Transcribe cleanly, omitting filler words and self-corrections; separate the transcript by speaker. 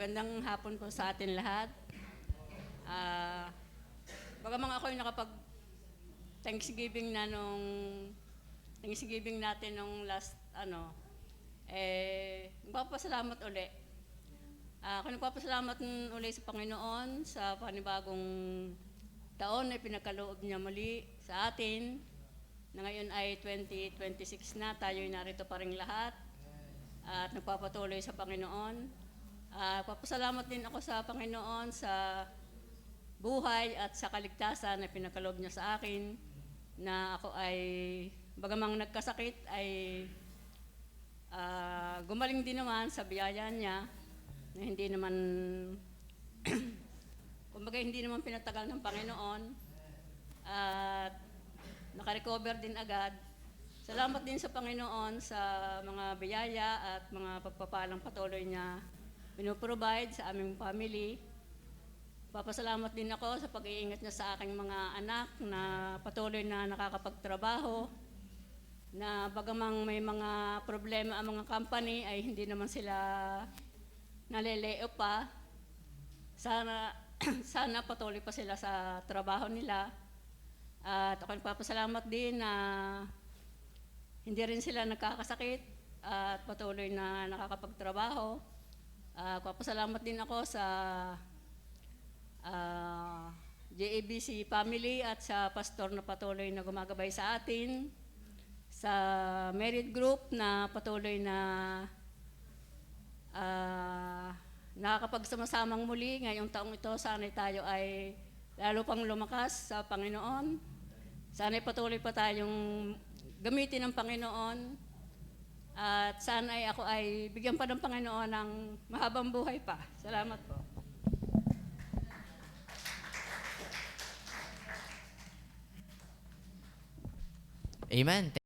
Speaker 1: Magandang hapon po sa atin lahat. Bagamang ako'y Thanksgiving na nung Thanksgiving natin nung last magpapasalamat uli. Ako nagpapasalamat uli sa Panginoon sa panibagong taon na pinagkaloob niya muli sa atin na ngayon ay 2026 na, tayo'y narito pa rin lahat at nagpapatuloy sa Panginoon. Papasalamat din ako sa Panginoon sa buhay at sa kaligtasan na pinagkaloob niya sa akin na ako ay bagamang nagkasakit ay gumaling din naman sa biyaya niya na hindi naman kumbaga hindi naman pinatagal ng Panginoon at nakarecover din agad. Salamat din sa Panginoon sa mga biyaya at mga pagpapalang patuloy niya pinoprovide sa aming family. Papasalamat din ako sa pag-iingat niya sa aking mga anak na patuloy na nakakapagtrabaho, na bagamang may mga problema ang mga company ay hindi naman sila naleleo pa. Sana patuloy pa sila sa trabaho nila. At ako nagpapasalamat din na hindi rin sila nagkakasakit at patuloy na nakakapagtrabaho. Papasalamat din ako sa JABC family at sa pastor na patuloy na gumagabay sa atin, sa merit group na patuloy na nakakapagsama-samang muli ngayong taong ito. Sana tayo ay lalo pang lumakas sa Panginoon. Sana patuloy pa tayong gamitin ng Panginoon. At sana ay ako ay bigyan pa ng Panginoon ng mahabang buhay pa. Salamat po.
Speaker 2: Amen.